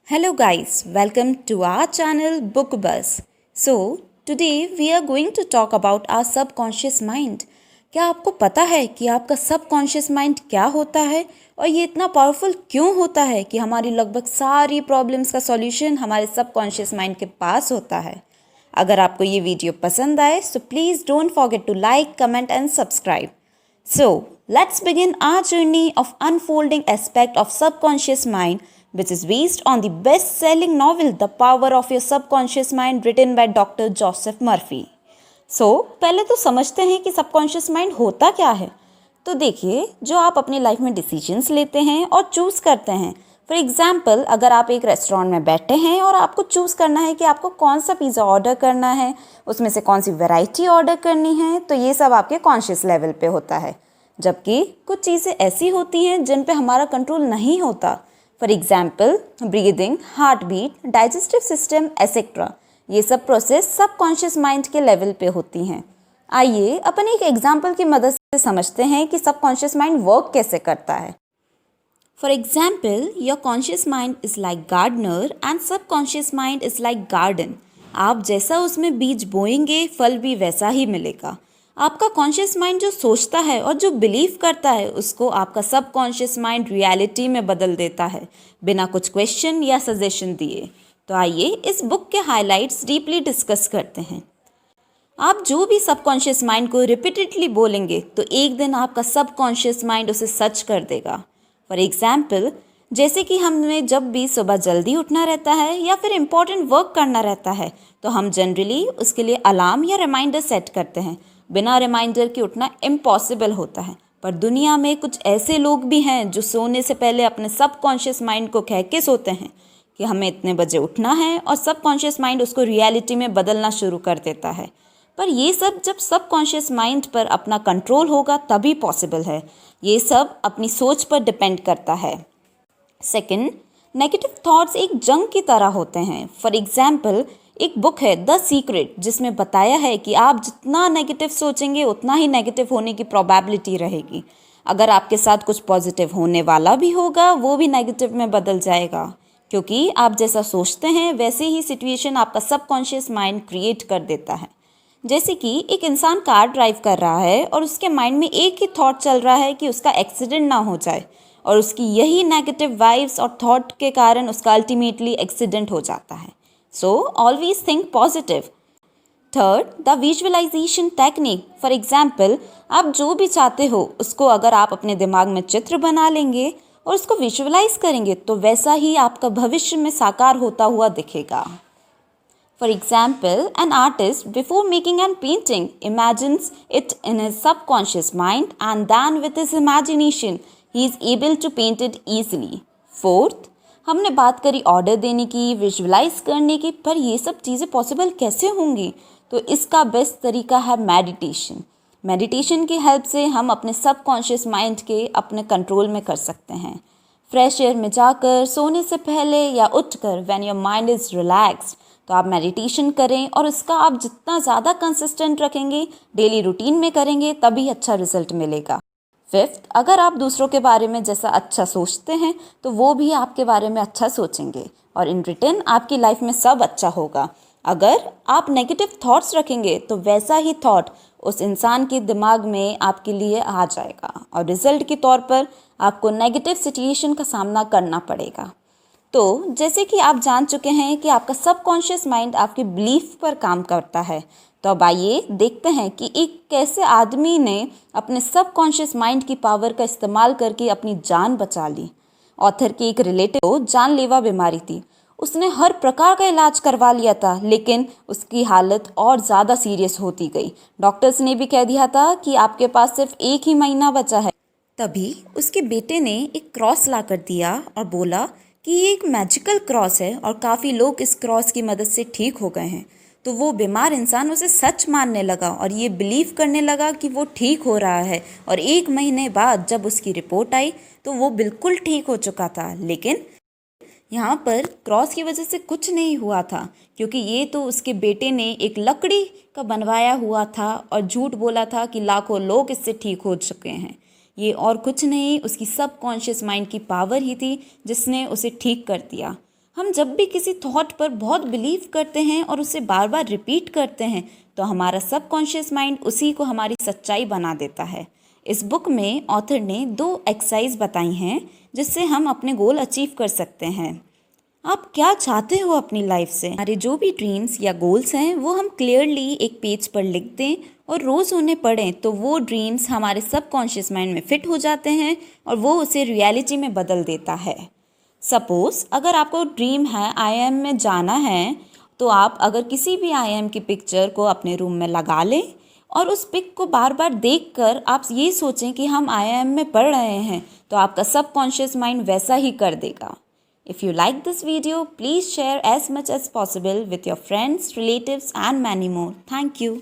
Hello guys, welcome to our channel Book Buzz. So, today we are going to talk about our subconscious mind. क्या आपको पता है कि आपका subconscious mind क्या होता है और ये इतना पावरफुल क्यों होता है कि हमारी लगभग सारी प्रॉब्लम्स का सॉल्यूशन हमारे सबकॉन्शियस माइंड के पास होता है। अगर आपको ये वीडियो पसंद आए so please don't forget to like, comment and subscribe. So, let's begin our journey of unfolding aspect of subconscious mind, which is based on the best-selling novel The Power of Your Subconscious Mind written by Dr. Joseph Murphy. So, पहले तो समझते हैं कि subconscious mind होता क्या है. तो देखिए, जो आप अपनी लाइफ में डिसीजंस लेते हैं और चूज़ करते हैं. फॉर एग्जाम्पल, अगर आप एक रेस्टोरेंट में बैठे हैं और आपको चूज़ करना है कि आपको कौन सा पिज़्ज़ा ऑर्डर करना है, उसमें से कौन सी वैरायटी ऑर्डर करनी है, तो ये सब आपके कॉन्शियस लेवल पे होता है. जबकि कुछ चीज़ें ऐसी होती हैं जिन पे हमारा कंट्रोल नहीं होता. For example, breathing, heart beat, digestive system etcetera. ये सब प्रोसेस सबकॉन्शियस माइंड के लेवल पे होती हैं. आइए अपन एक एग्जाम्पल की मदद से समझते हैं कि सबकॉन्शियस माइंड वर्क कैसे करता है. For example, your conscious mind is like gardener and subconscious mind is like garden. आप जैसा उसमें बीज बोएंगे फल भी वैसा ही मिलेगा. आपका कॉन्शियस माइंड जो सोचता है और जो बिलीव करता है उसको आपका सबकॉन्शियस माइंड रियलिटी में बदल देता है बिना कुछ क्वेश्चन या सजेशन दिए. तो आइए इस बुक के हाइलाइट्स डीपली डिस्कस करते हैं. आप जो भी सबकॉन्शियस माइंड को रिपीटेडली बोलेंगे तो एक दिन आपका सबकॉन्शियस माइंड उसे सच कर देगा. फॉर एग्जाम्पल, जैसे कि हमें जब भी सुबह जल्दी उठना रहता है या फिर इम्पॉर्टेंट वर्क करना रहता है तो हम जनरली उसके लिए अलार्म या रिमाइंडर सेट करते हैं. बिना रिमाइंडर के उठना इम्पॉसिबल होता है. पर दुनिया में कुछ ऐसे लोग भी हैं जो सोने से पहले अपने सबकॉन्शियस माइंड को कह के सोते हैं कि हमें इतने बजे उठना है और सबकॉन्शियस माइंड उसको रियलिटी में बदलना शुरू कर देता है. पर ये सब जब सबकॉन्शियस माइंड पर अपना कंट्रोल होगा तभी पॉसिबल है. ये सब अपनी सोच पर डिपेंड करता है. सेकंड, नेगेटिव थॉट्स एक जंग की तरह होते हैं. फॉर एग्जाम्पल, एक बुक है द सीक्रेट जिसमें बताया है कि आप जितना नेगेटिव सोचेंगे उतना ही नेगेटिव होने की प्रोबेबिलिटी रहेगी. अगर आपके साथ कुछ पॉजिटिव होने वाला भी होगा वो भी नेगेटिव में बदल जाएगा, क्योंकि आप जैसा सोचते हैं वैसे ही सिचुएशन आपका सबकॉन्शियस माइंड क्रिएट कर देता है. जैसे कि एक इंसान कार ड्राइव कर रहा है और उसके माइंड में एक ही थॉट चल रहा है कि उसका एक्सीडेंट ना हो जाए, और उसकी यही नेगेटिव वाइब्स और थॉट के कारण उसका अल्टीमेटली एक्सीडेंट हो जाता है. So always think positive. Third, the visualisation technique. For example, आप जो भी चाहते हो उसको अगर आप अपने दिमाग में चित्र बना लेंगे और उसको विजुअलाइज करेंगे तो वैसा ही आपका भविष्य में साकार होता हुआ दिखेगा. For example, an artist, before making a painting, imagines it in his subconscious mind and then with his imagination, he is able to paint it easily. Fourth, हमने बात करी ऑर्डर देने की, विजुअलाइज करने की, पर ये सब चीज़ें पॉसिबल कैसे होंगी? तो इसका बेस्ट तरीका है मेडिटेशन. मेडिटेशन की हेल्प से हम अपने सबकॉन्शियस माइंड के अपने कंट्रोल में कर सकते हैं. फ्रेश एयर में जाकर, सोने से पहले या उठकर, when your mind is relaxed, तो आप मेडिटेशन करें और इसका आप जितना ज़्यादा कंसिस्टेंट रखेंगे, डेली रूटीन में करेंगे, तभी अच्छा रिजल्ट मिलेगा. फिफ्थ, अगर आप दूसरों के बारे में जैसा अच्छा सोचते हैं तो वो भी आपके बारे में अच्छा सोचेंगे और इन रिटर्न आपकी लाइफ में सब अच्छा होगा. अगर आप नेगेटिव थॉट्स रखेंगे तो वैसा ही थॉट उस इंसान के दिमाग में आपके लिए आ जाएगा और रिजल्ट के तौर पर आपको नेगेटिव सिचुएशन का सामना करना पड़ेगा. तो जैसे कि आप जान चुके हैं कि आपका सबकॉन्शियस माइंड आपके बिलीफ पर काम करता है, तो अब आइए देखते हैं कि एक कैसे आदमी ने अपने सबकॉन्शियस माइंड की पावर का इस्तेमाल करके अपनी जान बचा ली. ऑथर के एक रिलेटिव को जानलेवा बीमारी थी. उसने हर प्रकार का इलाज करवा लिया था, लेकिन उसकी हालत और ज़्यादा सीरियस होती गई. डॉक्टर्स ने भी कह दिया था कि आपके पास सिर्फ 1 ही महीना बचा है. तभी उसके बेटे ने एक क्रॉस ला कर दिया और बोला कि ये एक मैजिकल क्रॉस है और काफ़ी लोग इस क्रॉस की मदद से ठीक हो गए हैं. तो वो बीमार इंसान उसे सच मानने लगा और ये बिलीव करने लगा कि वो ठीक हो रहा है. और 1 महीने बाद जब उसकी रिपोर्ट आई तो वो बिल्कुल ठीक हो चुका था. लेकिन यहाँ पर क्रॉस की वजह से कुछ नहीं हुआ था, क्योंकि ये तो उसके बेटे ने एक लकड़ी का बनवाया हुआ था और झूठ बोला था कि लाखों लोग इससे ठीक हो चुके हैं. ये और कुछ नहीं, उसकी सबकॉन्शियस माइंड की पावर ही थी जिसने उसे ठीक कर दिया. हम जब भी किसी थॉट पर बहुत बिलीव करते हैं और उसे बार बार रिपीट करते हैं तो हमारा सबकॉन्शियस माइंड उसी को हमारी सच्चाई बना देता है। इस बुक में ऑथर ने 2 एक्सरसाइज बताई हैं जिससे हम अपने गोल अचीव कर सकते हैं। आप क्या चाहते हो अपनी लाइफ से? हमारे जो भी ड्रीम्स या गोल्स हैं वो हम क्लियरली एक पेज पर लिख दें और रोज़ उन्हें पढ़ें तो वो ड्रीम्स हमारे सबकॉन्शियस माइंड में फिट हो जाते हैं और वो उसे रियलिटी में बदल देता है। सपोज़ अगर आपको ड्रीम है IIM में जाना है तो आप अगर किसी भी IIM की पिक्चर को अपने रूम में लगा लें और उस पिक को बार बार देखकर आप ये सोचें कि हम IIM में पढ़ रहे हैं तो आपका सबकॉन्शियस माइंड वैसा ही कर देगा। If you like this video, please share as much as possible with your friends, relatives and many more. Thank you.